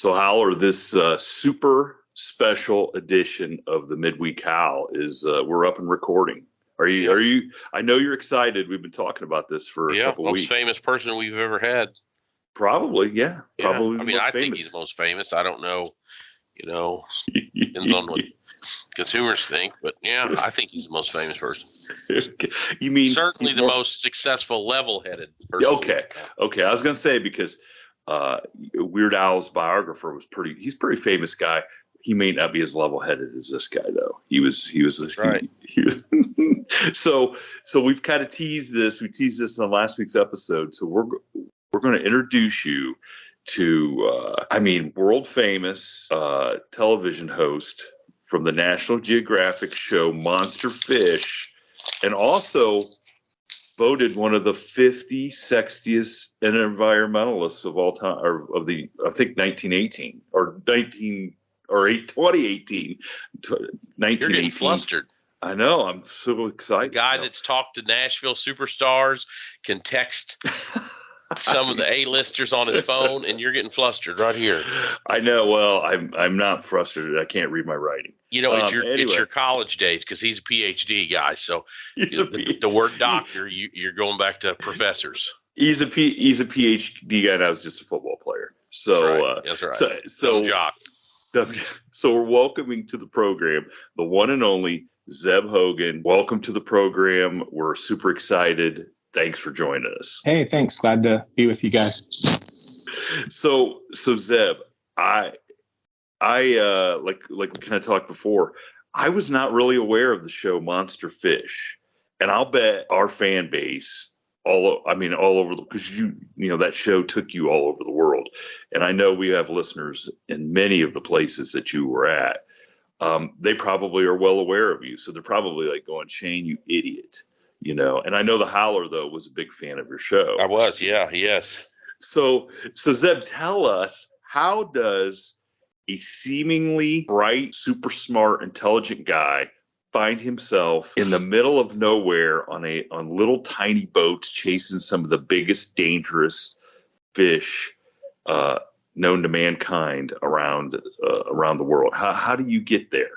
So Howler, this super special edition of the Midweek Howl is we're up and recording. Are you? I know you're excited. We've been talking about this for a couple weeks. Most famous person we've ever had. Probably, yeah. Probably. I mean, I think he's the most famous. I don't know. Depends on what consumers think, but yeah, I think he's the most famous person. You mean certainly the most successful, level-headed person? Okay. I was gonna say because Weird Al's biographer he's a pretty famous guy. He may not be as level-headed as this guy, though. That's right. So we've kind of teased this. We teased this in last week's episode. So we're going to introduce you to, world famous television host from the National Geographic show Monster Fish, and also voted one of the 50 sexiest environmentalists of all time, or of the, I think 1918 or 2018. You're getting flustered. I know. I'm so excited. The guy that's talked to Nashville superstars can text some of the A-listers on his phone, and you're getting flustered right here. I know. Well, I'm not frustrated. I can't read my writing. It's your college days, because he's a PhD guy. So the word doctor, you're going back to professors. He's a PhD guy, and I was just a football player. So that's right. So jock. So we're welcoming to the program the one and only Zeb Hogan. Welcome to the program. We're super excited. Thanks for joining us. Hey, thanks. Glad to be with you guys. So Zeb, I like we kind of talked before, I was not really aware of the show Monster Fish, and I'll bet our fan base all over because that show took you all over the world, and I know we have listeners in many of the places that you were at. They probably are well aware of you, so they're probably like going, "Shane, you idiot." And I know the Howler, though, was a big fan of your show. I was, yes. So Zeb, tell us, how does a seemingly bright, super smart, intelligent guy find himself in the middle of nowhere on little tiny boats chasing some of the biggest, dangerous fish known to mankind around the world? How do you get there?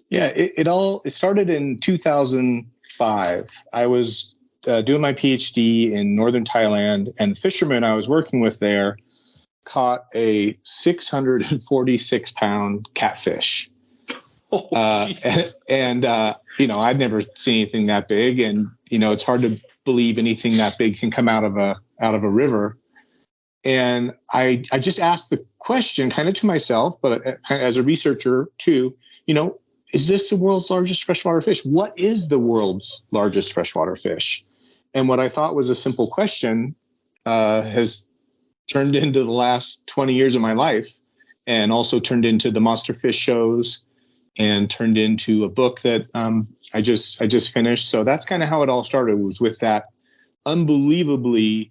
Yeah, it started in 2005. I was doing my PhD in northern Thailand, and the fisherman I was working with there caught a 646-pound catfish. I'd never seen anything that big, and it's hard to believe anything that big can come out of a river. And I just asked the question kind of to myself, but as a researcher too, is this the world's largest freshwater fish? What is the world's largest freshwater fish? And what I thought was a simple question has turned into the last 20 years of my life, and also turned into the Monster Fish shows, and turned into a book that I just finished. So that's kind of how it all started, was with that unbelievably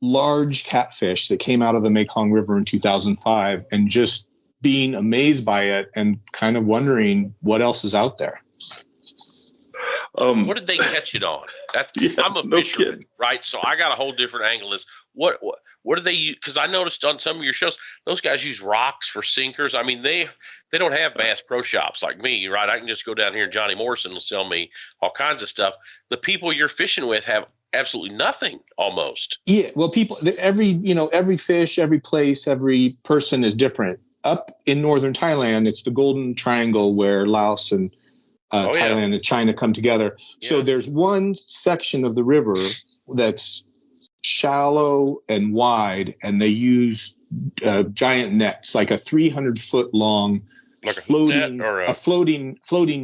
large catfish that came out of the Mekong River in 2005, and just being amazed by it and kind of wondering what else is out there. What did they catch it on? I'm a fisherman, right? So I got a whole different angle. Is what do they use? Because I noticed on some of your shows, those guys use rocks for sinkers. I mean, they don't have Bass Pro Shops like me, right? I can just go down here and Johnny Morrison will sell me all kinds of stuff. The people you're fishing with have absolutely nothing almost. Yeah, well, every fish, every place, every person is different. Up in northern Thailand, it's the Golden Triangle where Laos and Thailand and China come together. Yeah. So there's one section of the river that's shallow and wide, and they use giant nets, like a 300-foot long floating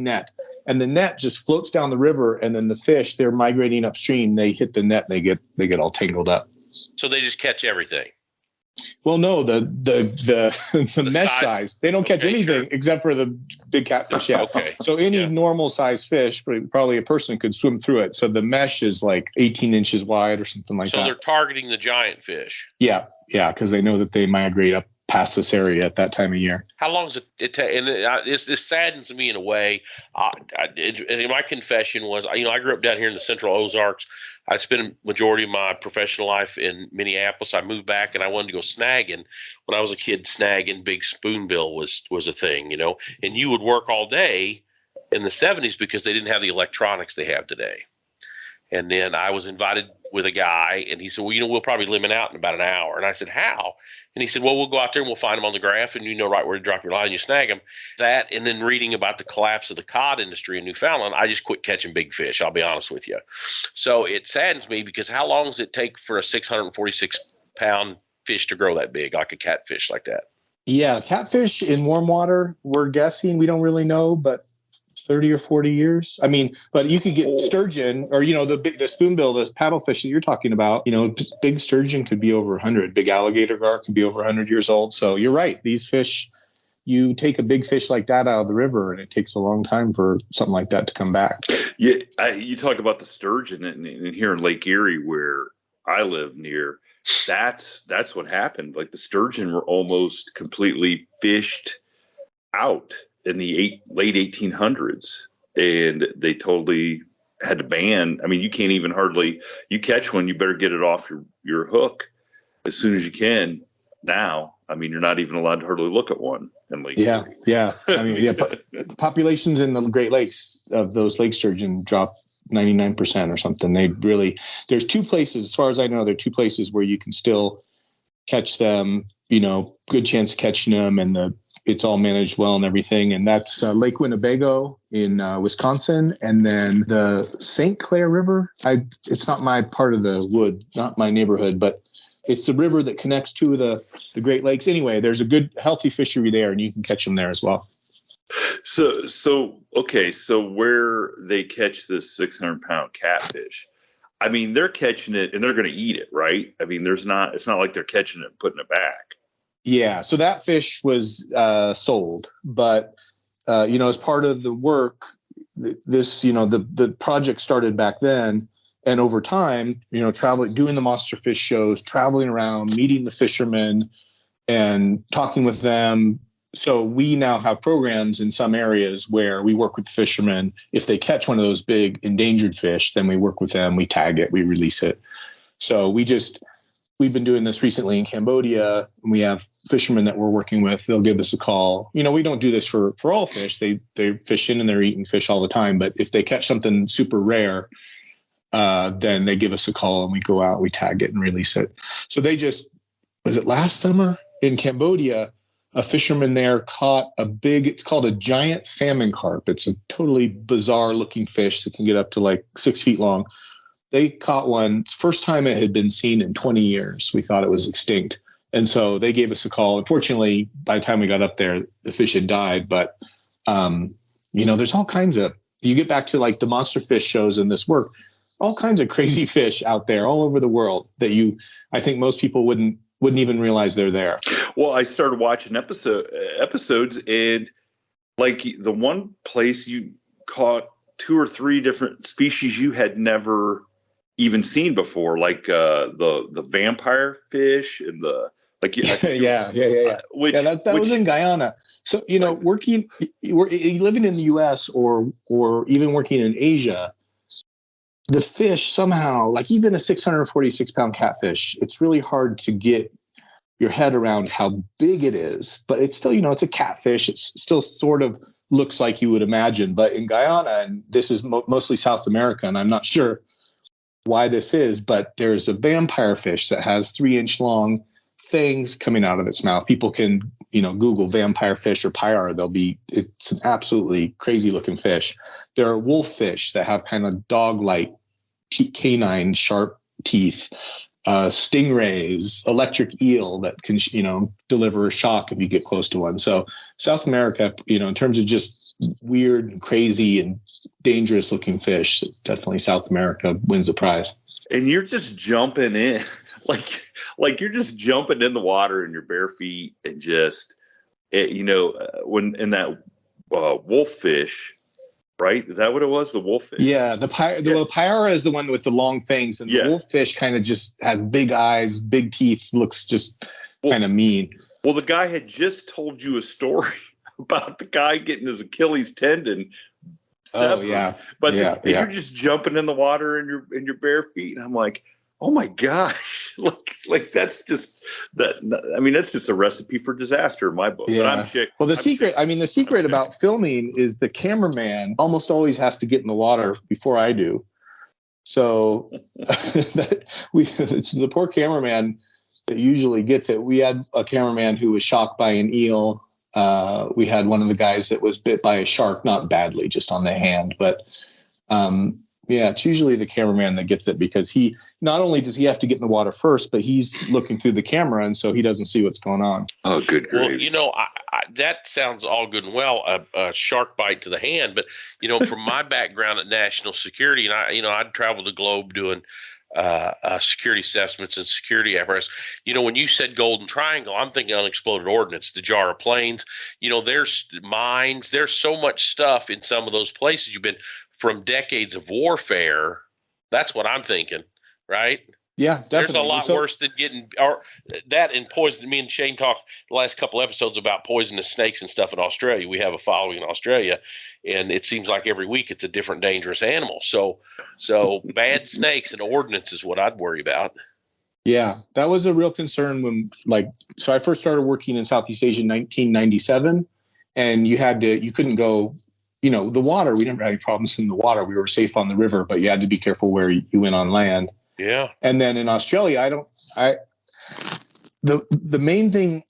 net. And the net just floats down the river, and then the fish, they're migrating upstream. They hit the net, they get all tangled up. So they just catch everything. Well, no, the mesh size. They don't catch anything except for the big catfish. Yeah. Okay. So any normal size fish, probably a person could swim through it. So the mesh is like 18 inches wide or something like that. So they're targeting the giant fish. Yeah, because they know that they migrate up past this area at that time of year. How long does it take? And this saddens me in a way. My confession was, I grew up down here in the Central Ozarks. I spent a majority of my professional life in Minneapolis. I moved back and I wanted to go snagging. When I was a kid, snagging big spoonbill was a thing, and you would work all day in the 70s because they didn't have the electronics they have today. And then I was invited with a guy, and he said, well, we'll probably limit out in about an hour. And I said, how? And he said, well, we'll go out there and we'll find them on the graph, and you know right where to drop your line, you snag them. That, and then reading about the collapse of the cod industry in Newfoundland, I just quit catching big fish, I'll be honest with you. So it saddens me because how long does it take for a 646-pound fish to grow that big, like a catfish like that? Yeah, catfish in warm water, we're guessing, we don't really know, but 30 or 40 years. I mean, but you could get sturgeon or, the spoonbill, this paddlefish that you're talking about, big sturgeon could be over 100. Big alligator gar could be over 100 years old. So you're right. These fish, you take a big fish like that out of the river and it takes a long time for something like that to come back. Yeah. You talk about the sturgeon and here in Lake Erie, where I live near, that's what happened. Like the sturgeon were almost completely fished out in the late 1800s, and they totally had to ban. I mean, you can't even you catch one, you better get it off your hook as soon as you can. Now, I mean, you're not even allowed to hardly look at one in Lake Erie. Yeah. I mean, populations in the Great Lakes of those lake sturgeon dropped 99% or something. There's two places, as far as I know, there are two places where you can still catch them, good chance of catching them, and it's all managed well and everything. And that's Lake Winnebago in Wisconsin. And then the St. Clair River. It's not my part of the wood, not my neighborhood, but it's the river that connects to the Great Lakes. Anyway, there's a good, healthy fishery there, and you can catch them there as well. So where they catch this 600-pound catfish, I mean, they're catching it and they're going to eat it, right? I mean, it's not like they're catching it and putting it back. Yeah, so that fish was sold, but as part of the work, the project started back then, and over time, traveling, doing the monster fish shows, traveling around, meeting the fishermen, and talking with them. So we now have programs in some areas where we work with the fishermen. If they catch one of those big endangered fish, then we work with them, we tag it, we release it. So we've been doing this recently in Cambodia. We have fishermen that we're working with. They'll give us a call. We don't do this for all fish. They're fishing and they're eating fish all the time. But if they catch something super rare, then they give us a call and we go out, we tag it and release it. So was it last summer in Cambodia, a fisherman there caught it's called a giant salmon carp. It's a totally bizarre looking fish that can get up to like 6 feet long. They caught one, first time it had been seen in 20 years. We thought it was extinct. And so they gave us a call. Unfortunately, by the time we got up there, the fish had died. But, there's all kinds of, you get back to like the monster fish shows in this work, all kinds of crazy fish out there all over the world that I think most people wouldn't even realize they're there. Well, I started watching episodes, and like the one place you caught 2 or 3 different species you had never even seen before, like the vampire fish and the yeah. That was in Guyana. So living in the U.S. or even working in Asia, the fish somehow, like even a 646-pound catfish, it's really hard to get your head around how big it is. But it's still, it's a catfish. It's still sort of looks like you would imagine. But in Guyana, and this is mostly South America, and I'm not sure why this is, but there's a vampire fish that has 3-inch long fangs coming out of its mouth. People can, Google vampire fish or pyar. It's an absolutely crazy looking fish. There are wolf fish that have kind of dog-like canine sharp teeth, stingrays, electric eel that can, deliver a shock if you get close to one. So South America, in terms of just weird and crazy and dangerous looking fish, definitely South America wins the prize. And you're just jumping in, like you're just jumping in the water in your bare feet and just, when in that wolf fish, right? Is that what it was? The wolf fish? Yeah. The pyara is the one with the long fangs, and the wolf fish kind of just has big eyes, big teeth, looks just kind of mean. Well, the guy had just told you a story about the guy getting his Achilles tendon severed. Oh yeah, but you're just jumping in the water in your bare feet, and I'm like, oh my gosh, like that's just that. I mean, that's just a recipe for disaster in my book. Yeah. But the secret about filming is the cameraman almost always has to get in the water before I do. So it's the poor cameraman that usually gets it. We had a cameraman who was shocked by an eel. We had one of the guys that was bit by a shark, not badly, just on the hand. But it's usually the cameraman that gets it, because he not only does he have to get in the water first, but he's looking through the camera, and so he doesn't see what's going on. Oh, good grief. Well, that sounds all good and well, a shark bite to the hand. But, from my background at national security, and I'd traveled the globe doing security assessments and security apparatus. When you said Golden Triangle, I'm thinking unexploded ordnance, the jar of planes. There's mines. There's so much stuff in some of those places you've been from decades of warfare. That's what I'm thinking, right? Yeah, definitely. There's a lot worse than getting that and poison. Me and Shane talked the last couple episodes about poisonous snakes and stuff in Australia. We have a following in Australia, and it seems like every week it's a different dangerous animal. So bad snakes and ordnance is what I'd worry about. Yeah, that was a real concern when, so I first started working in Southeast Asia in 1997, and you couldn't go, the water, we never had any problems in the water. We were safe on the river, but you had to be careful where you went on land. Yeah. And then in Australia, the main thing,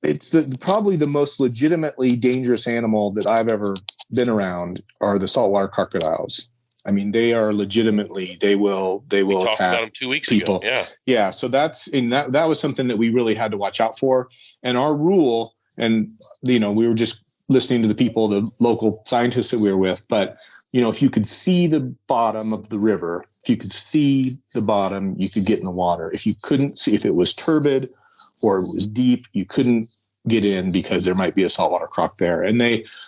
it's probably the most legitimately dangerous animal that I've ever been around are the saltwater crocodiles. I mean, they are legitimately, they will we talked attack about them 2 weeks people. ago. Yeah. Yeah. So that was something that we really had to watch out for. And our rule, and, we were just listening to the local scientists that we were with, but if you could see the bottom of the river, if you could see the bottom, you could get in the water. If you couldn't see, if it was turbid or it was deep, you couldn't get in because there might be a saltwater croc there. And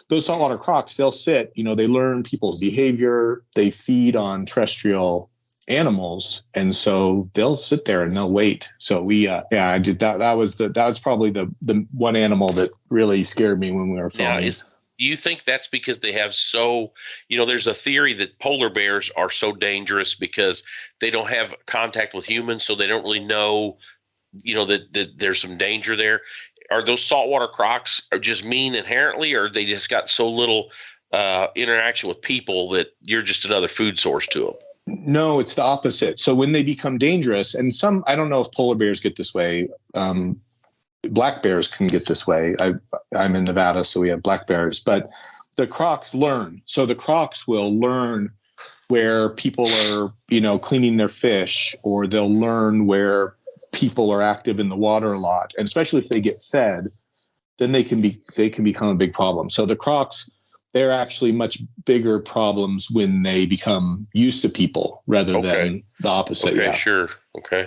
those saltwater crocs, they'll sit, they learn people's behavior. They feed on terrestrial animals. And so they'll sit there and they'll wait. So I did that. That was probably the one animal that really scared me when we were filming. Now, do you think that's because they have there's a theory that polar bears are so dangerous because they don't have contact with humans, so they don't really know, that there's some danger there? Are those saltwater crocs just mean inherently, or they just got so little interaction with people that you're just another food source to them? No, it's the opposite. So when they become dangerous, and I don't know if polar bears get this way, black bears can get this way. I'm in Nevada, so we have black bears, but the crocs learn. So the crocs will learn where people are, cleaning their fish, or they'll learn where people are active in the water a lot. And especially if they get fed, then they can become a big problem. So the crocs, they're actually much bigger problems when they become used to people rather than the opposite. Okay, yeah. Sure. Okay.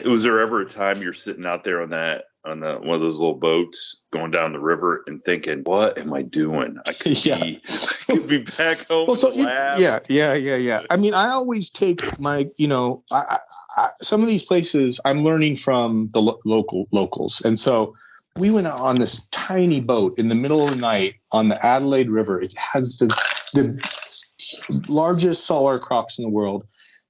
Was there ever a time you're sitting out there on one of those little boats going down the river and thinking, what am I doing? I could be back home. Well, yeah. I mean, I always take my, some of these places I'm learning from the locals. And so we went out on this tiny boat in the middle of the night on the Adelaide River. It has the largest saltwater crocs in the world.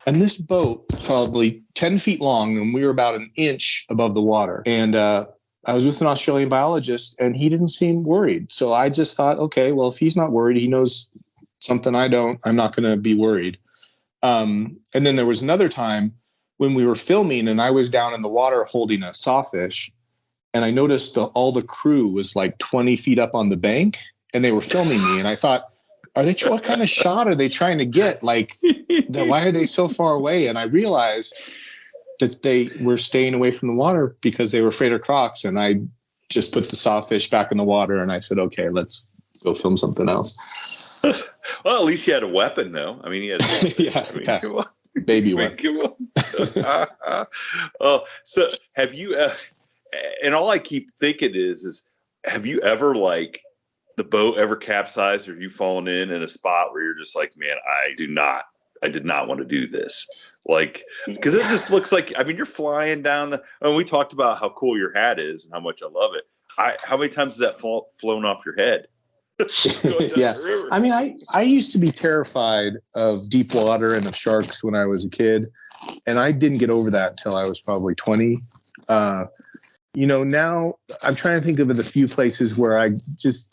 And this boat, probably 10 feet long, and we were about an inch above the water. And I was with an Australian biologist, and he didn't seem worried. So I just thought, okay, well, if he's not worried, he knows something I don't. I'm not going to be worried. And then there was another time when we were filming, and I was down in the water holding a sawfish, and I noticed all the crew was like 20 feet up on the bank, and they were filming me. And I thought, what kind of shot are they trying to get? Like, why are they so far away? And I realized that they were staying away from the water because they were afraid of crocs. And I just put the sawfish back in the water, and I said, okay, let's go film something else. Well, at least you had a weapon, though. I mean, you had come on. Baby one. Come on. Oh, so have you? And all I keep thinking is have you ever the boat ever capsized, or have you fallen in a spot where you're just like, man, I did not want to do this. Like, because it just looks like, I mean, you're flying down and we talked about how cool your hat is and how much I love it. How many times has that flown off your head? Yeah. I mean, I used to be terrified of deep water and of sharks when I was a kid, and I didn't get over that until I was probably 20. Now I'm trying to think of the few places where I just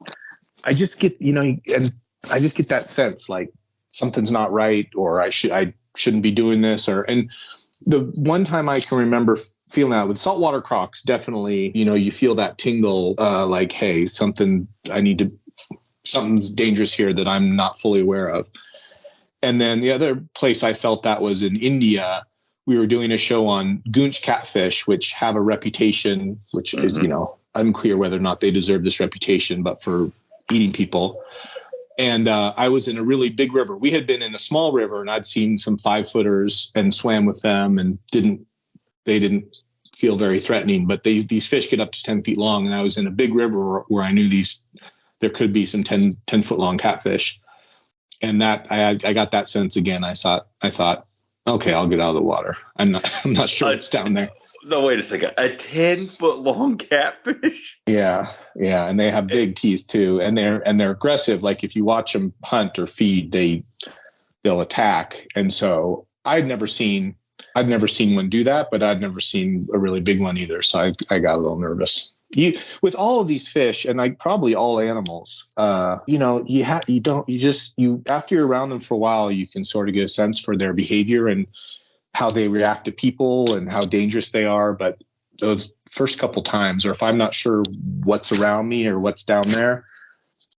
get, and I just get that sense like something's not right, or I shouldn't be doing this, and the one time I can remember feeling that with saltwater crocs, definitely, you feel that tingle, like, hey, something's dangerous here that I'm not fully aware of. And then the other place I felt that was in India. We were doing a show on goonch catfish, which have a reputation, which is, unclear whether or not they deserve this reputation, but for eating people. And I was in a really big river. We had been in a small river, and I'd seen some 5-footers and swam with them, and they didn't feel very threatening. But these fish get up to 10 feet long, and I was in a big river where I knew there could be some 10-foot long catfish. And that I got that sense again. I thought, okay, I'll get out of the water. I'm not sure what's down there. No, wait a second. A 10-foot long catfish? Yeah. And they have big teeth too. And they're aggressive. Like if you watch them hunt or feed, they'll attack. And so I'd never seen one do that, but I'd never seen a really big one either. So I got a little nervous. With all of these fish, and probably all animals, after you're around them for a while, you can sort of get a sense for their behavior and how they react to people and how dangerous they are. But those first couple times, or if I'm not sure what's around me or what's down there,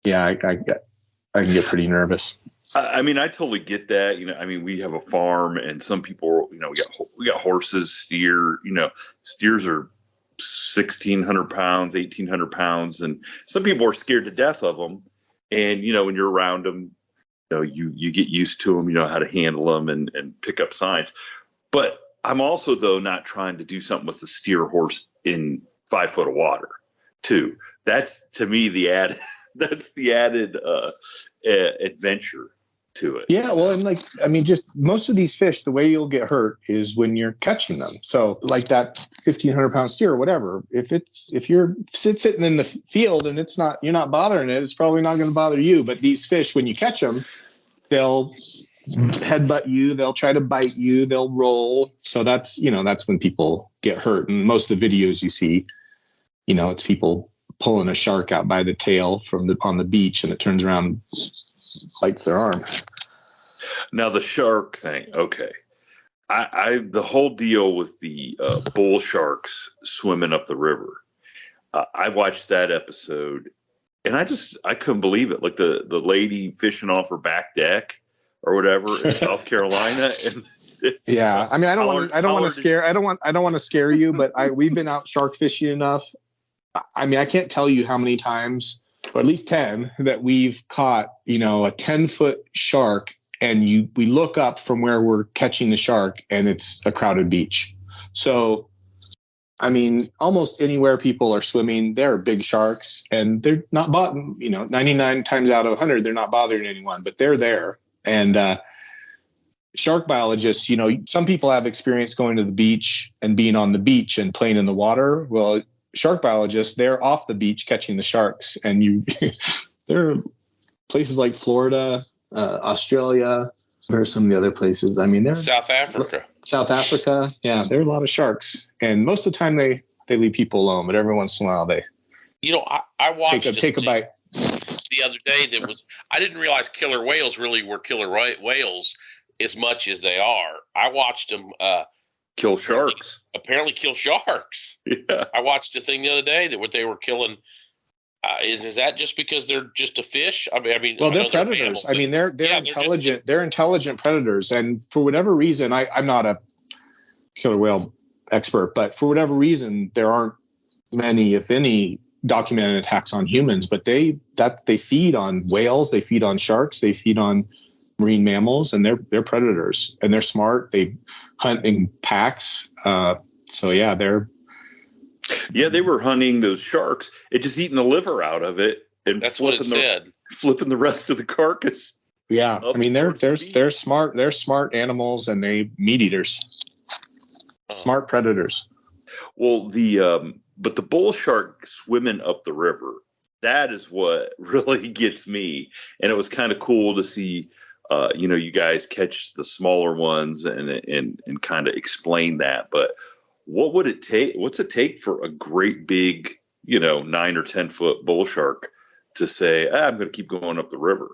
yeah, I can get pretty nervous. I mean, I totally get that. We have a farm, and some people, we got horses, steer. Steers are 1,600 pounds, 1,800 pounds, and some people are scared to death of them. And when you're around them, you get used to them. You know how to handle them and pick up signs. But I'm also, though, not trying to do something with the steer horse in 5 foot of water, too. That's, to me, the added adventure to it. Yeah, well, and just most of these fish, the way you'll get hurt is when you're catching them. So like that 1,500-pound steer or whatever, if you're sitting in the field and you're not bothering it, it's probably not going to bother you. But these fish, when you catch them, they'll headbutt you, they'll try to bite you, they'll roll. So that's when people get hurt. And most of the videos you see, it's people pulling a shark out by the tail on the beach, and it turns around and bites their arm. Now the shark thing, okay. The whole deal with the bull sharks swimming up the river. I watched that episode, and I couldn't believe it. Like the lady fishing off her back deck or whatever in South Carolina. And yeah, I mean, I don't want to scare you, but we've been out shark fishing enough. I mean, I can't tell you how many times, or at least 10, that we've caught, a 10-foot shark, and we look up from where we're catching the shark, and it's a crowded beach. So, I mean, almost anywhere people are swimming, there are big sharks, and they're not 99 times out of 100, they're not bothering anyone, but they're there. And shark biologists, some people have experience going to the beach and being on the beach and playing in the water. Well, shark biologists, they're off the beach catching the sharks, and there are places like Florida, Australia. Where are some of the other places? I mean, South Africa. Yeah, there are a lot of sharks, and most of the time they leave people alone, but every once in a while they. I watched take a bite. The other day I didn't realize killer whales really were killer whales as much as they are. I watched them kill sharks. Apparently kill sharks. Yeah. I watched a thing the other day that what they were killing. Is that just because they're just a fish? I mean, well, they're predators. I mean, they're intelligent. They're intelligent predators, and for whatever reason, I'm not a killer whale expert, but for whatever reason, there aren't many, if any, documented attacks on humans. But they feed on whales, they feed on sharks, they feed on marine mammals, and they're predators, and they're smart. They hunt in packs. So yeah, they were hunting those sharks and just eating the liver out of it and that's what it said. Flipping the rest of the carcass. Yeah, I mean they're smart. They're smart animals, and they meat eaters. Smart predators. Well, but the bull shark swimming up the river, that is what really gets me. And it was kind of cool to see, you guys catch the smaller ones and kind of explain that. But what would it take? What's it take for a great big, 9 or 10 foot bull shark to say, I'm going to keep going up the river?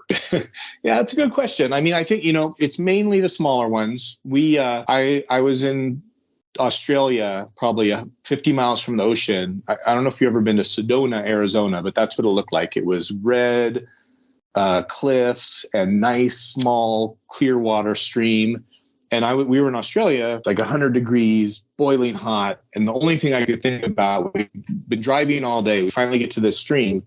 Yeah, that's a good question. I mean, I think, it's mainly the smaller ones. I was in Australia, probably 50 miles from the ocean. I don't know if you've ever been to Sedona, Arizona, but that's what it looked like. It was red cliffs and nice, small, clear water stream. And we were in Australia, like 100 degrees, boiling hot. And the only thing I could think about, we've been driving all day. We finally get to this stream.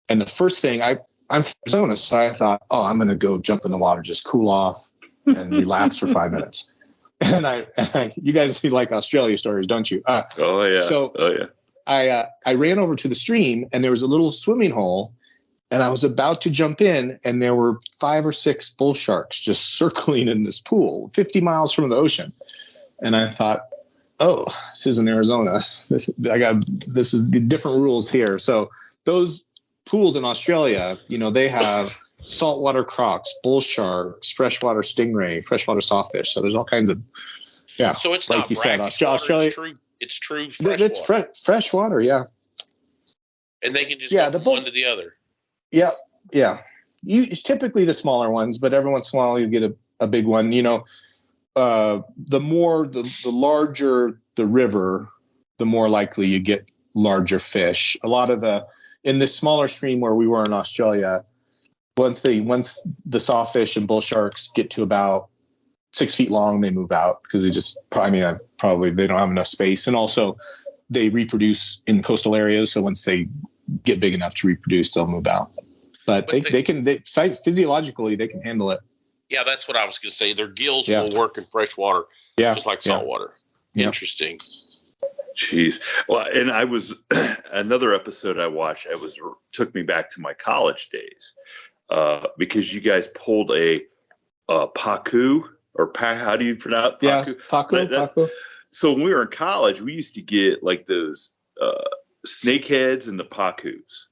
And the first thing, I'm from Arizona, so I thought, I'm going to go jump in the water, just cool off and relax for 5 minutes. And you guys like Australia stories, don't you? Oh yeah. I ran over to the stream, and there was a little swimming hole, and I was about to jump in, and there were 5 or 6 bull sharks just circling in this pool, 50 miles from the ocean. And I thought, this is in Arizona. This is the different rules here. So those pools in Australia, they have saltwater crocs, bull sharks, freshwater stingray, freshwater sawfish. So there's all kinds of, So it's like not you said, Australia. It's true freshwater. It's freshwater, yeah. And they can just go from one to the other. Yeah, yeah. It's typically the smaller ones, but every once in a while you get a big one. The larger the river, the more likely you get larger fish. A lot of in this smaller stream where we were in Australia, once the sawfish and bull sharks get to about 6 feet long, they move out because they don't have enough space. And also they reproduce in coastal areas. So once they get big enough to reproduce, they'll move out. But physiologically, they can handle it. Yeah, that's what I was going to say. Their gills will work in fresh water, just like saltwater. Yeah. Interesting. Jeez. Well, and I was another episode I watched. Took me back to my college days because you guys pulled a pacu how do you pronounce pacu? Yeah, pacu. So when we were in college, we used to get like those snakeheads and the pacus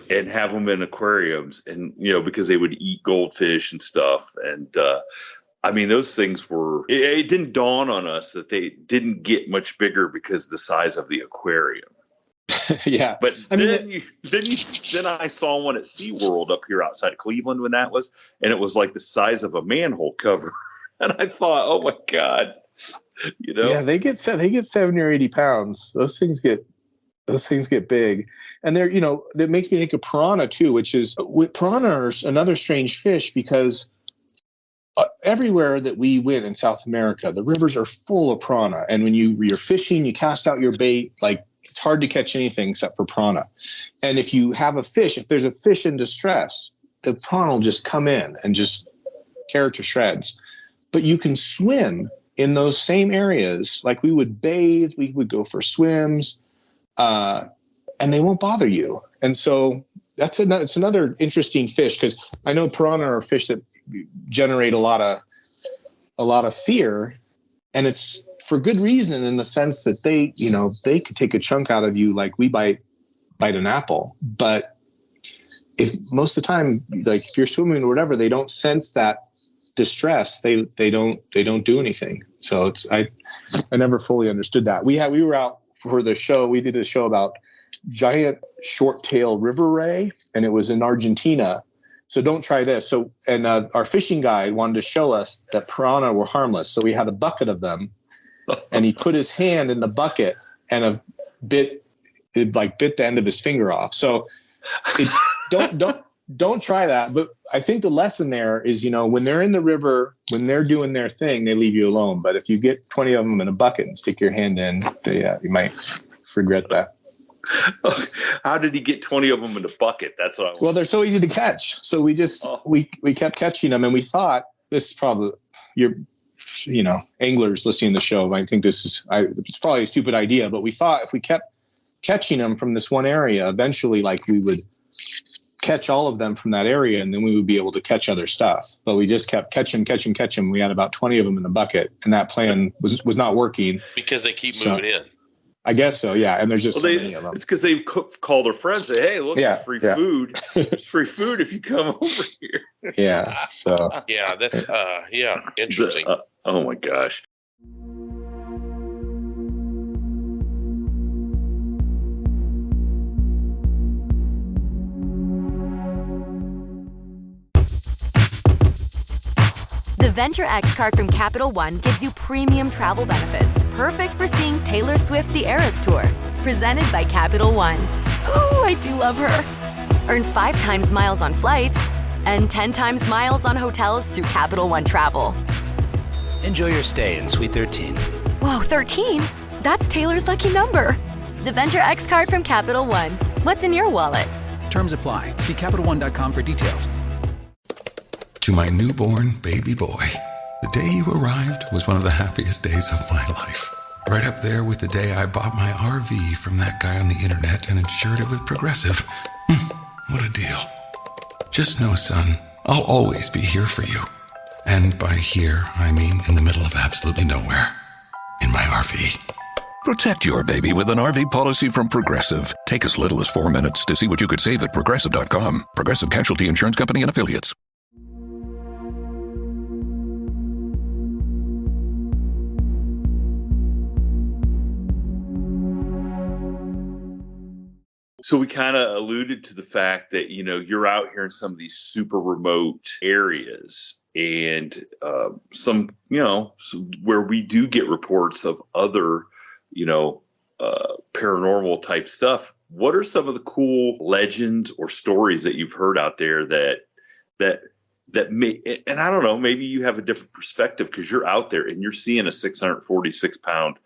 and have them in aquariums, and because they would eat goldfish and stuff. And those things it didn't dawn on us that they didn't get much bigger because of the size of the aquarium. Yeah. But then I saw one at SeaWorld up here outside of Cleveland and it was like the size of a manhole cover. And I thought, oh my God, Yeah, they get 70 or 80 pounds. Those things get big. And that makes me think of piranha too, which is piranha are another strange fish because everywhere that we went in South America, the rivers are full of piranha. And when you're fishing, you cast out your bait, like it's hard to catch anything except for piranha. And if there's a fish in distress, the piranha will just come in and just tear it to shreds. But you can swim in those same areas. Like we would bathe, we would go for swims, and they won't bother you. And so it's another interesting fish, because I know piranha are fish that generate a lot of fear, and it's for good reason, in the sense that they could take a chunk out of you like we bite an apple. But if most of the time, like if you're swimming or whatever, they don't sense that distress. They don't do anything. So I never fully understood that. We were out for the show. We did a show about giant short-tail river ray, and it was in Argentina. So don't try this. So, and our fishing guide wanted to show us that piranha were harmless. So we had a bucket of them, and he put his hand in the bucket and bit the end of his finger off. So don't try that. But I think the lesson there is, when they're in the river, when they're doing their thing, they leave you alone. But if you get 20 of them in a bucket and stick your hand in, you might regret that. How did he get 20 of them in a bucket? That's what I want. Well, they're so easy to catch. So we just, we kept catching them, and we thought, this is probably anglers listening to the show. I think it's probably a stupid idea, but we thought if we kept catching them from this one area, eventually we would catch all of them from that area, and then we would be able to catch other stuff. But we just kept catch them. We had about 20 of them in the bucket, and that plan was not working because they keep moving in. I guess so, yeah. And there's just so many of them. It's because they call their friends, say, "Hey, look, there's free food. There's free food if you come over here." Yeah. So. Yeah, that's interesting. Oh my gosh. The Venture X card from Capital One gives you premium travel benefits, perfect for seeing Taylor Swift The Eras Tour. Presented by Capital One. Ooh, I do love her. Earn 5 times miles on flights and 10 times miles on hotels through Capital One Travel. Enjoy your stay in Suite 13. Whoa, 13? That's Taylor's lucky number. The Venture X card from Capital One. What's in your wallet? Terms apply. See CapitalOne.com for details. To my newborn baby boy, the day you arrived was one of the happiest days of my life. Right up there with the day I bought my RV from that guy on the internet and insured it with Progressive. What a deal. Just know, son, I'll always be here for you. And by here, I mean in the middle of absolutely nowhere. In my RV. Protect your baby with an RV policy from Progressive. Take as little as 4 minutes to see what you could save at Progressive.com. Progressive Casualty Insurance Company and Affiliates. So we kind of alluded to the fact that, you're out here in some of these super remote areas and some where we do get reports of other, paranormal type stuff. What are some of the cool legends or stories that you've heard out there that may, and I don't know, maybe you have a different perspective because you're out there and you're seeing a 646 pound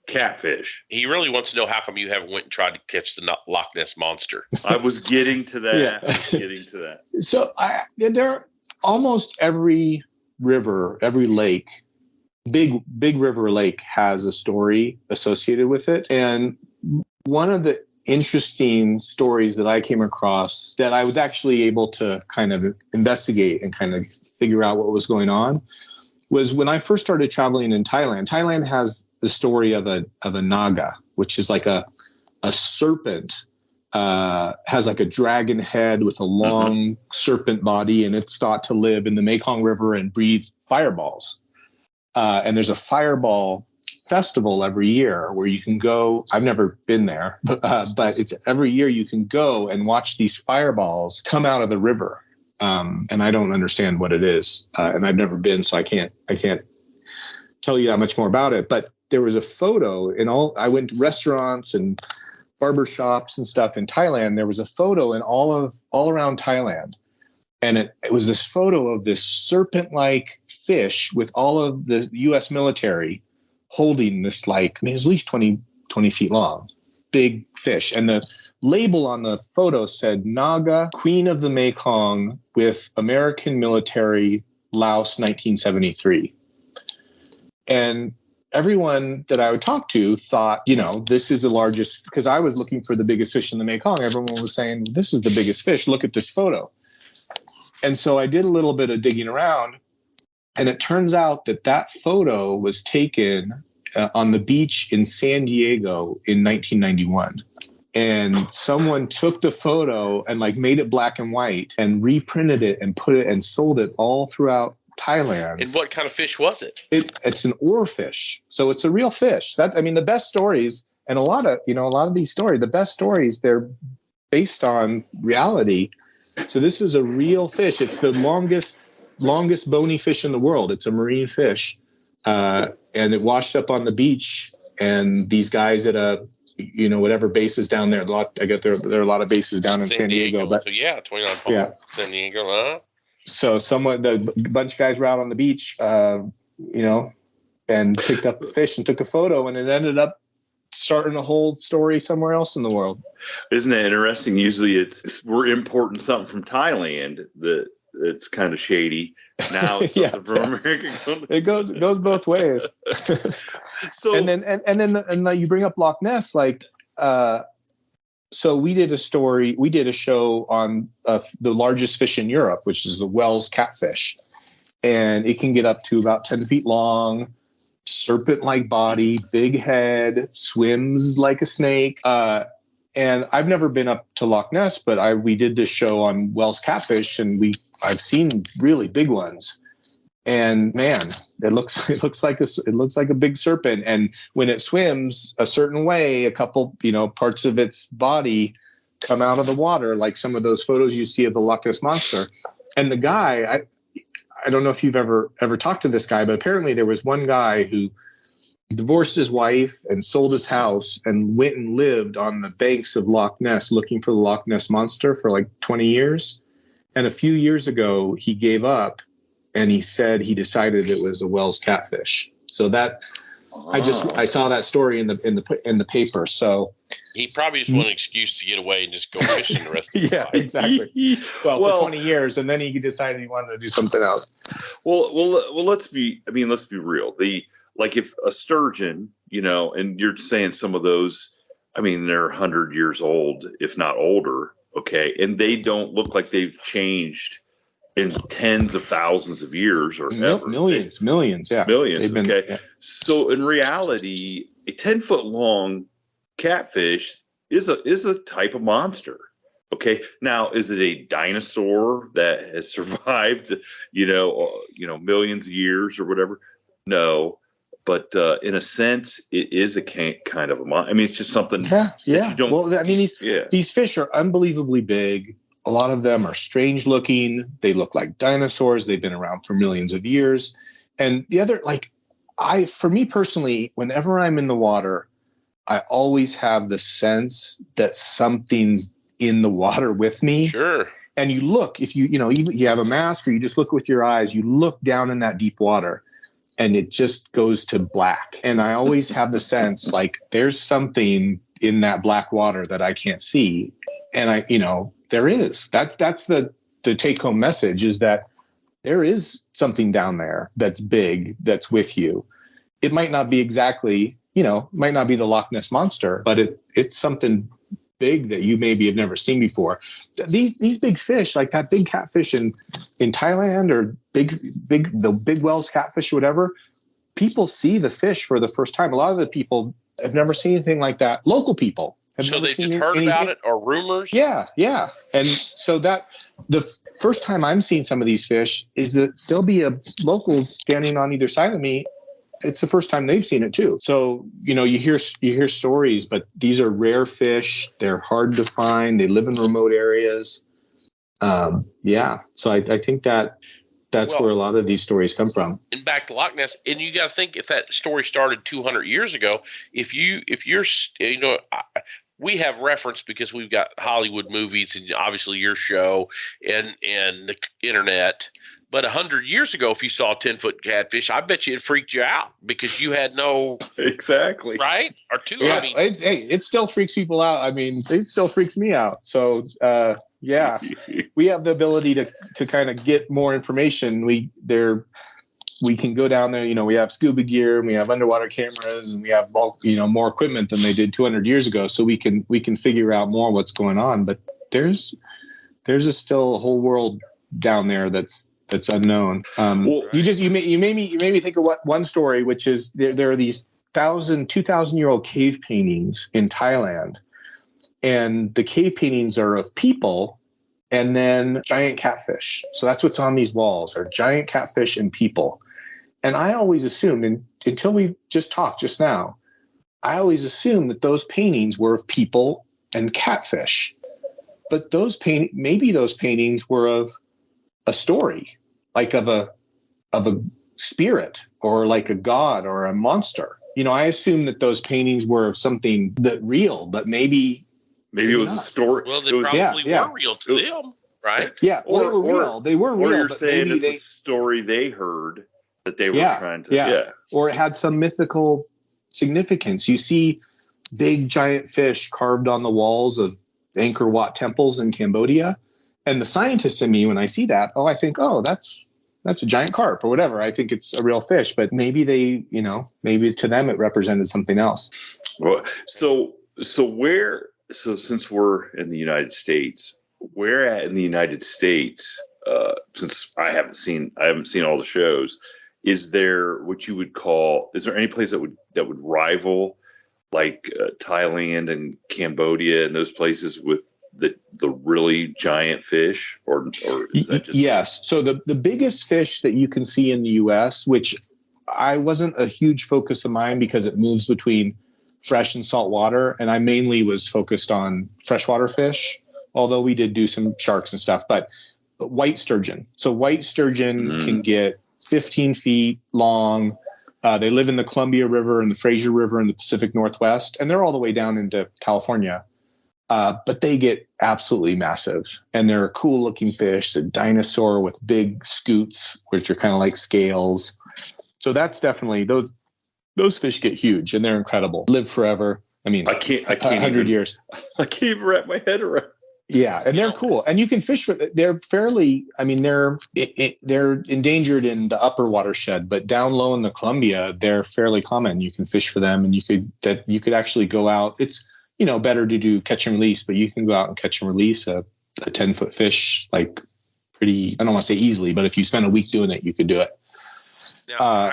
catfish. He really wants to know how come you haven't went and tried to catch the Loch Ness monster. I was getting to that. So there are almost every river, every lake, big river lake has a story associated with it. And one of the interesting stories that I came across that I was actually able to kind of investigate and kind of figure out what was going on was when I first started traveling in Thailand. Thailand has the story of a naga, which is like a serpent, has like a dragon head with a long serpent body, and it's thought to live in the Mekong River and breathe fireballs. And there's a fireball festival every year where you can go. I've never been there, but it's every year you can go and watch these fireballs come out of the river. And I don't understand what it is, and I've never been, so I can't tell you that much more about it. But there was a photo I went to restaurants and barber shops and stuff in Thailand. There was a photo in all around Thailand, and it was this photo of this serpent-like fish with all of the U.S. military holding this, it was at least 20 feet long, big fish. And the label on the photo said Naga, Queen of the Mekong with American military, Laos, 1973. And everyone that I would talk to thought, this is the largest, because I was looking for the biggest fish in the Mekong. Everyone was saying, this is the biggest fish. Look at this photo. And so I did a little bit of digging around, and it turns out that photo was taken on the beach in San Diego in 1991. And someone took the photo and made it black and white and reprinted it and put it and sold it all throughout Thailand. And what kind of fish was it? It's an oarfish. So it's a real fish. The best stories, and a lot of these stories, the best stories, they're based on reality. So this is a real fish. It's the longest bony fish in the world. It's a marine fish. And it washed up on the beach, and these guys at whatever bases down there. I get there are a lot of bases down in San Diego. But so 29 pounds, San Diego. So the bunch of guys were out on the beach, and picked up the fish and took a photo, and it ended up starting a whole story somewhere else in the world. Isn't it interesting? Usually we're importing something from Thailand that it's kind of shady. Now it's something from America. It goes both ways. So and then you bring up Loch Ness, So we did a show on the largest fish in Europe, which is the Wels catfish. And it can get up to about 10 feet long, serpent-like body, big head, swims like a snake. And I've never been up to Loch Ness, but we did this show on Wels catfish, and I've seen really big ones. And man, it looks like a big serpent. And when it swims a certain way, a couple, parts of its body come out of the water, like some of those photos you see of the Loch Ness monster. And the guy, I don't know if you've ever talked to this guy, but apparently there was one guy who divorced his wife and sold his house and went and lived on the banks of Loch Ness looking for the Loch Ness monster for like 20 years. And a few years ago, he gave up. And he said he decided it was a Wels catfish. So that I saw that story in the paper. So he probably just wanted an excuse to get away and just go fishing the rest of his life. Exactly. Well, for 20 years, and then he decided he wanted to do something else. Well, let's be real. Like if a sturgeon, and you're saying some of those, they're 100 years old, if not older. Okay, and they don't look like they've changed in tens of thousands of years or ever. Millions, yeah. Millions, okay. Yeah. So in reality, a 10-foot long catfish is a type of monster. Okay. Now, is it a dinosaur that has survived, millions of years or whatever? No. But in a sense, it is a kind of a monster. It's just something. Yeah. You don't, well, these fish are unbelievably big. A lot of them are strange looking. They look like dinosaurs. They've been around for millions of years. And the other, for me personally, whenever I'm in the water, I always have the sense that something's in the water with me. Sure. And you look, if you have a mask or you just look with your eyes, you look down in that deep water and it just goes to black. And I always have the sense like there's something in that black water that I can't see. And there is. That's the take home message, is that there is something down there that's big, that's with you. It might not be exactly, might not be the Loch Ness monster, but it's something big that you maybe have never seen before. These big fish, like that big catfish in Thailand, or the big Wels catfish or whatever, people see the fish for the first time. A lot of the people have never seen anything like that. Local people. So they just heard about it, or rumors? Yeah. And so that the first time I'm seeing some of these fish is that there'll be a locals standing on either side of me. It's the first time they've seen it too. So, you hear stories, but these are rare fish. They're hard to find. They live in remote areas. So I think that's where a lot of these stories come from. And back to Loch Ness, and you got to think, if that story started 200 years ago, if you're we have reference because we've got Hollywood movies and obviously your show and the internet. But 100 years ago, if you saw a 10-foot catfish, I bet you it freaked you out because you had no exactly right or two. Yeah, it still freaks people out. It still freaks me out. So we have the ability to kind of get more information. We can go down there. We have scuba gear, and we have underwater cameras, and we have more equipment than they did 200 years ago. So we can figure out more what's going on. But there's still a whole world down there that's unknown. You made me think of one story, which is there are these 2,000-year-old cave paintings in Thailand, and the cave paintings are of people and then giant catfish. So that's what's on these walls, are giant catfish and people. And I always assumed, and until we just talked just now, I always assumed that those paintings were of people and catfish. But maybe those paintings were of a story, like of a spirit, or like a god or a monster. I assumed that those paintings were of something real, but maybe it was a story. Well, they probably were real to them, right? Yeah, well, they were real. They were real. Or you're saying it's a story they heard that they were trying to. Yeah. Or it had some mythical significance. You see big giant fish carved on the walls of Angkor Wat temples in Cambodia. And the scientist in me, when I see that, I think, that's a giant carp or whatever. I think it's a real fish, but maybe maybe to them it represented something else. Well, so So since we're in the United States, where at in the United States, since I haven't seen all the shows, is there what you would call, is there any place that would rival like Thailand and Cambodia and those places with the really giant fish, or is that just... Yes. So the biggest fish that you can see in the US, which I wasn't a huge focus of mine because it moves between fresh and salt water, and I mainly was focused on freshwater fish, although we did do some sharks and stuff, but white sturgeon. So white sturgeon can get 15 feet long. They live in the Columbia River and the Fraser River in the Pacific Northwest, and they're all the way down into California. But they get absolutely massive, and they're a cool looking fish, a dinosaur with big scutes, which are kind of like scales. So that's definitely, those fish get huge, and they're incredible. Live forever. I mean, I can't 100 years. I can't even wrap my head around. Yeah, and they're cool, and you can fish for. They're fairly. I mean, they're endangered in the upper watershed, but down low in the Columbia, they're fairly common. You can fish for them, and you could actually go out. It's better to do catch and release, but you can go out and catch and release a 10-foot fish like pretty. I don't want to say easily, but if you spend a week doing it, you could do it. Now,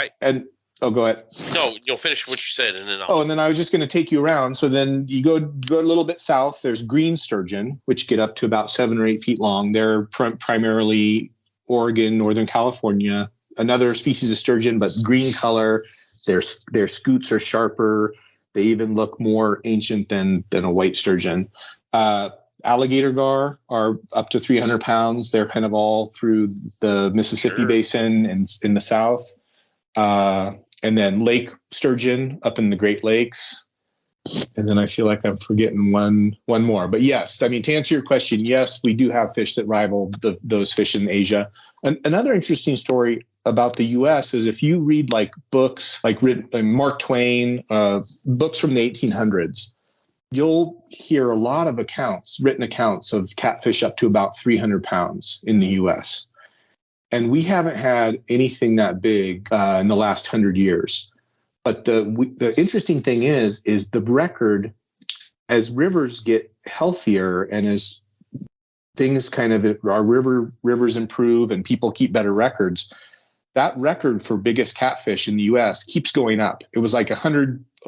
Go ahead. No, you'll finish what you said, and then and then I was just going to take you around. So then you go a little bit south. There's green sturgeon, which get up to about 7 or 8 feet long. They're primarily Oregon, Northern California. Another species of sturgeon, but green color. Their scutes are sharper. They even look more ancient than a white sturgeon. Alligator gar are up to 300 pounds. They're kind of all through the Mississippi Basin and in the south. And then lake sturgeon up in the Great Lakes. And then I feel like I'm forgetting one more. But yes, I mean, to answer your question, yes, we do have fish that rival those fish in Asia. Another interesting story about the U.S. is if you read like books, like written by Mark Twain, books from the 1800s, you'll hear a lot of written accounts of catfish up to about 300 pounds in the U.S. And we haven't had anything that big in the last 100 years. But the interesting thing is the record, as rivers get healthier and as things kind of, our rivers improve and people keep better records, that record for biggest catfish in the U.S. keeps going up. It was like a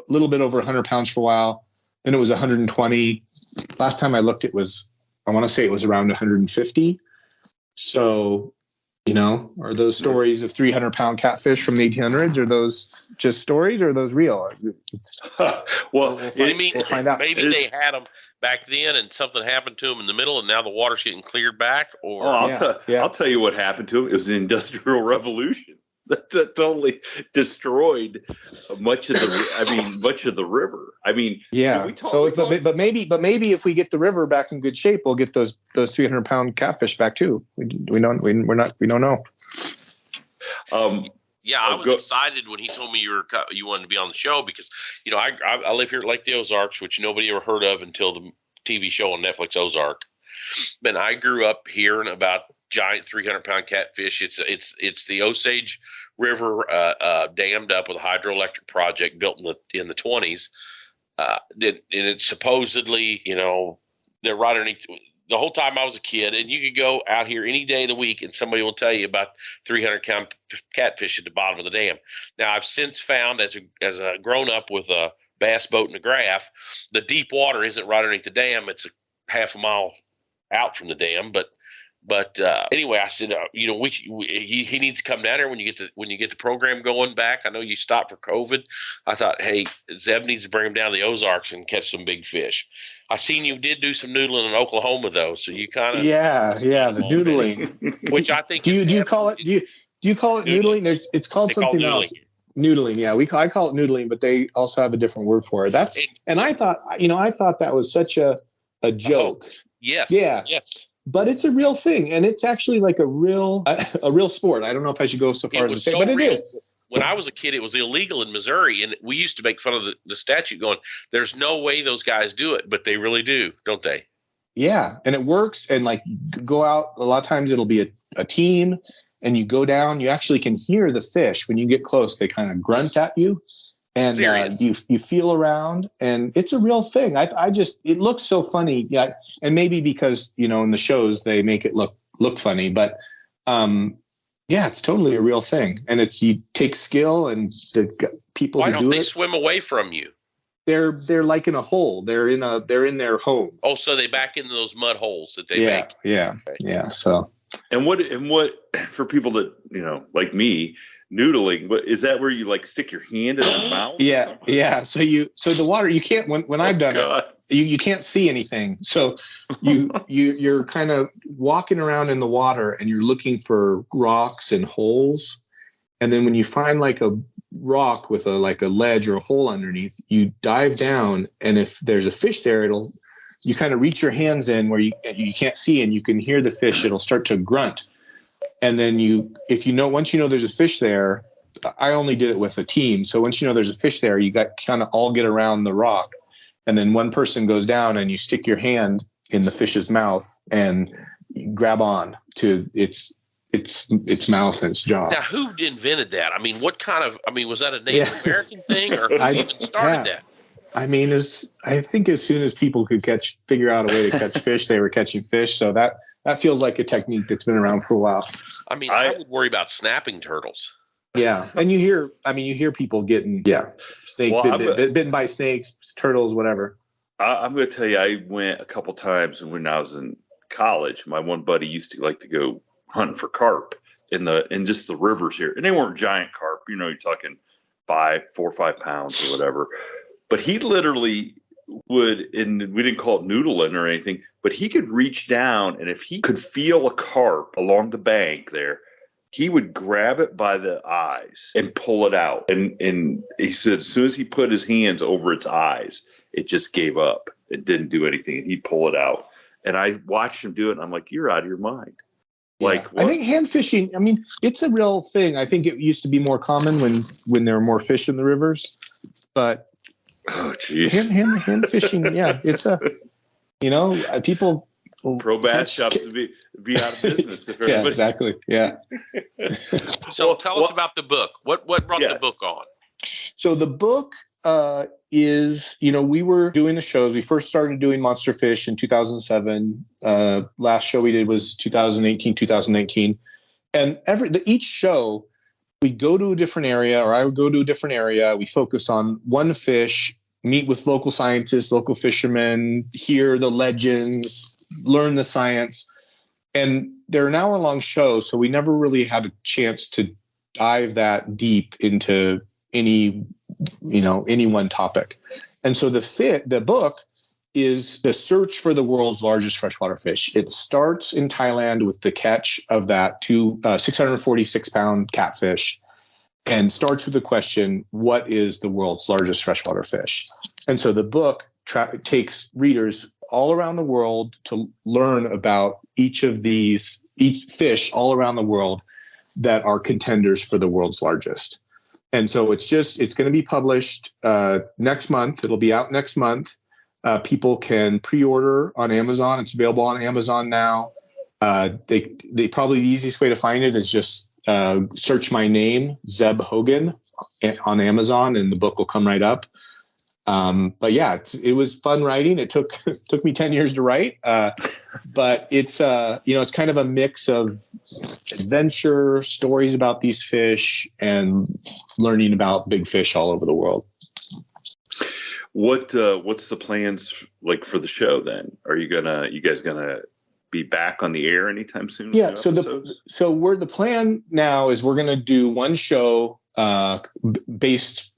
little bit over 100 pounds for a while. Then it was 120. Last time I looked, I want to say it was around 150. So, are those stories of 300-pound catfish from the 1800s? Are those just stories, or are those real? We'll find out. Maybe they had them back then, and something happened to them in the middle, and now the water's getting cleared back. Or I'll tell you what happened to them. It was the Industrial Revolution that totally destroyed much of the river. I mean, yeah. But maybe if we get the river back in good shape, we'll get those 300-pound catfish back too. We don't know. I was excited when he told me you wanted to be on the show because I live here at Lake the Ozarks, which nobody ever heard of until the TV show on Netflix, Ozark. But I grew up hearing about giant 300-pound catfish. It's the Osage River dammed up with a hydroelectric project built in the 20s. And it's supposedly, they're right underneath. The whole time I was a kid, and you could go out here any day of the week, and somebody will tell you about 300-pound catfish at the bottom of the dam. Now, I've since found, as a grown up with a bass boat and a graph, the deep water isn't right underneath the dam. It's a half a mile out from the dam, but anyway, I said, he needs to come down here when you get the program going back. I know you stopped for COVID. I thought, hey, Zeb needs to bring him down to the Ozarks and catch some big fish. I seen you did do some noodling in Oklahoma though, so you kind of the noodling, which I think do you call it noodling? It's called something else. Noodling, yeah. I call it noodling, but they also have a different word for it. And I thought that was such a joke. Yes. Yeah. Yes. But it's a real thing, and it's actually like a real sport. I don't know if I should go so far as to say, but it is. When I was a kid, it was illegal in Missouri, and we used to make fun of the statute going, there's no way those guys do it, but they really do, don't they? Yeah, and it works, and like go out, a lot of times it'll be a team, and you go down, you actually can hear the fish. When you get close, they kind of grunt at you, And you feel around, and it's a real thing. It looks so funny. Yeah. And maybe because, in the shows they make it look funny, but it's totally a real thing. And you take skill and the people Why who don't do they it swim away from you? They're like in a hole. They're in their home. Oh, so they back into those mud holes that they make. Yeah. Okay. Yeah. So and what for people that like me, noodling, what is that where you like stick your hand in the mouth? Yeah. So the water, you can't when I've done it, you can't see anything. So you're kind of walking around in the water and you're looking for rocks and holes. And then when you find like a rock with a ledge or a hole underneath, you dive down, and if there's a fish there, you kind of reach your hands in where you can't see, and you can hear the fish. It'll start to grunt. And then once you know there's a fish there, I only did it with a team. So once you know there's a fish there, you got kind of all get around the rock. And then one person goes down and you stick your hand in the fish's mouth and you grab on to its mouth and its jaw. Now, who invented that? I mean, was that a Native American thing, or who even started that? I mean, I think as soon as people could figure out a way to catch fish, they were catching fish. So that feels like a technique that's been around for a while. I mean, I would worry about snapping turtles. Yeah. And you hear people getting, bitten by snakes, turtles, whatever. I'm going to tell you, I went a couple times when I was in college. My one buddy used to like to go hunting for carp in just the rivers here. And they weren't giant carp, you're talking 4 or 5 pounds or whatever. But he literally would, and we didn't call it noodling or anything, but he could reach down, and if he could feel a carp along the bank there, he would grab it by the eyes and pull it out. And he said as soon as he put his hands over its eyes, it just gave up. It didn't do anything, and he'd pull it out. And I watched him do it, and I'm like, you're out of your mind. I think hand fishing, it's a real thing. I think it used to be more common when there were more fish in the rivers, but hand fishing, it's people. Pro bass shops would be out of business if everybody. Yeah, exactly. Yeah. So tell us about the book. What brought the book on? So the book is, we were doing the shows. We first started doing Monster Fish in 2007. Last show we did was 2018, 2019. And each show, we go to a different area, or I would go to a different area. We focus on one fish, meet with local scientists, local fishermen, hear the legends, learn the science. And they're an hour-long show, so we never really had a chance to dive that deep into any one topic. And so the book is the search for the world's largest freshwater fish. It starts in Thailand with the catch of that 646-pound catfish, and starts with the question, what is the world's largest freshwater fish? And so the book takes readers all around the world to learn about each fish all around the world that are contenders for the world's largest. And so it's going to be published next month. It'll be out next month. People can pre-order on Amazon. It's available on Amazon now. They probably the easiest way to find it is just search my name, Zeb Hogan, on Amazon, and the book will come right up. But yeah, it was fun writing. It took me 10 years to write. But it's it's kind of a mix of adventure, stories about these fish, and learning about big fish all over the world. What's the plans like for the show then? Are you guys gonna be back on the air anytime soon? Yeah. The plan now is we're gonna do one show based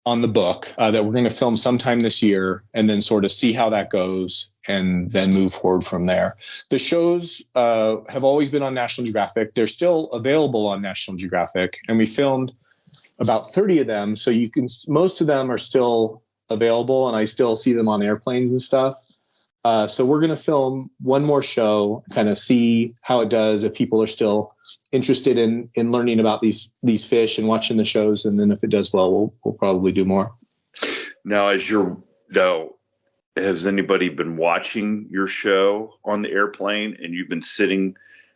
on the book that we're going to film sometime this year, and then sort of see how that goes and then move forward from there. The shows have always been on National Geographic. They're still available on National Geographic, and we filmed about 30 of them. So most of them are still available, and I still see them on airplanes and stuff. So we're going to film one more show, kind of see how it does, if people are still interested in learning about these fish and watching the shows. And then if it does well, we'll probably do more. Now, has anybody been watching your show on the airplane and you've been sitting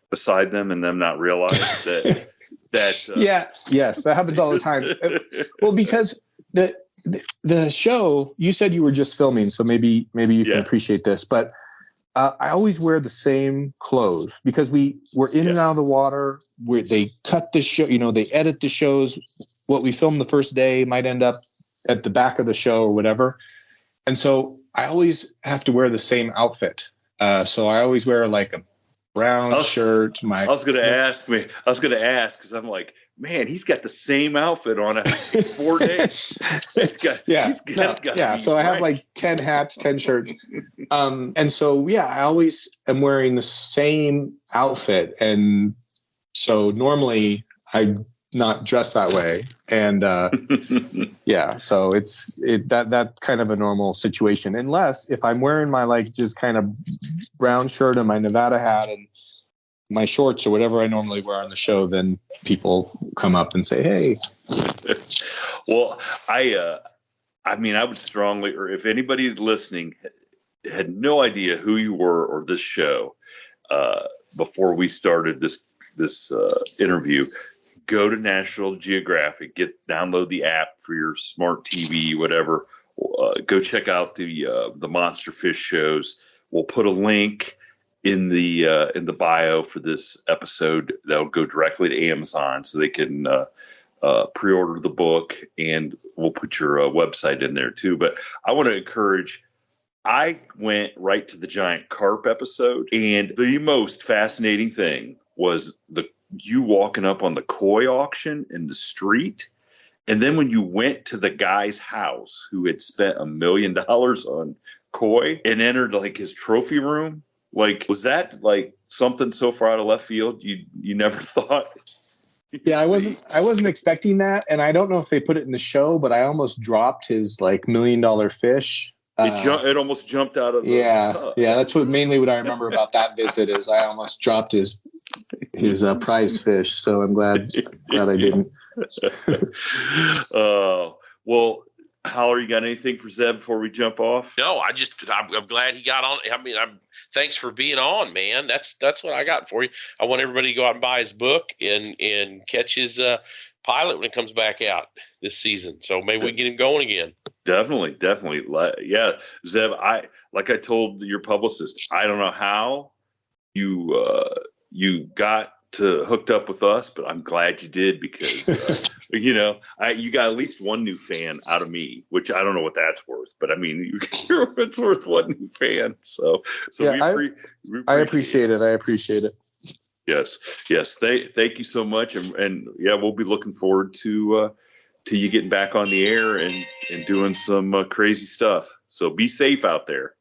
beside them and them not realize that? Yes, that happens all the time. Well, because the show, you said you were just filming, so maybe you can appreciate this, but I always wear the same clothes because we're in and out of the water. They cut the show, they edit the shows. What we filmed the first day might end up at the back of the show or whatever. And so I always have to wear the same outfit. So I always wear like a brown shirt. I was going to ask because I'm like, man, he's got the same outfit on 4 days. So I have like 10 hats, 10 shirts. And so, I always am wearing the same outfit. And so normally I'm not dressed that way. And so it's that kind of a normal situation. Unless if I'm wearing my like just kind of brown shirt and my Nevada hat and my shorts or whatever I normally wear on the show, then people come up and say, hey. Well, I would strongly, or if anybody listening had no idea who you were or this show before we started this interview, go to National Geographic, download the app for your smart TV, whatever. Go check out the monster fish shows. We'll put a link in the bio for this episode that'll go directly to Amazon, so they can pre-order the book, and we'll put your website in there too. But I want to encourage. I went right to the giant carp episode, and the most fascinating thing was you walking up on the koi auction in the street. And then when you went to the guy's house who had spent $1 million on koi and entered like his trophy room, like, was that like something so far out of left field you never thought? Yeah, I wasn't expecting that. And I don't know if they put it in the show, but I almost dropped his like $1 million fish. It almost jumped out of the that's mainly what I remember about that visit is I almost dropped his prize fish. So I'm glad I didn't. Well, Howler, you got anything for Zeb before we jump off? No, I'm glad he got on. I mean, thanks for being on, man. That's what I got for you. I want everybody to go out and buy his book and catch his pilot when it comes back out this season. So maybe we can get him going again. Definitely. Yeah, Zeb, like I told your publicist, I don't know how you got hooked up with us, but I'm glad you did because you got at least one new fan out of me, which I don't know what that's worth, but I mean, it's worth one new fan. So yeah, I appreciate it. I appreciate it. Yes. Thank you so much, and we'll be looking forward to you getting back on the air and doing some crazy stuff. So be safe out there.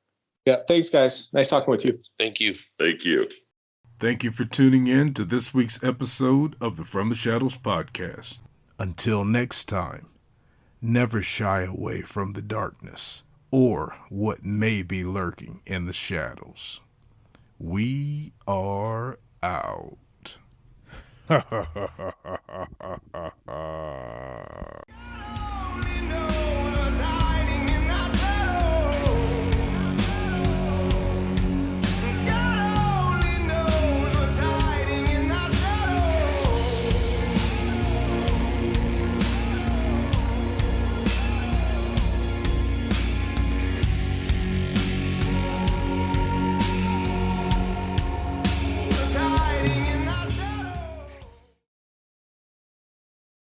Yeah. Thanks, guys. Nice talking with you. Thank you. Thank you. Thank you for tuning in to this week's episode of the From the Shadows podcast. Until next time, never shy away from the darkness or what may be lurking in the shadows. We are out.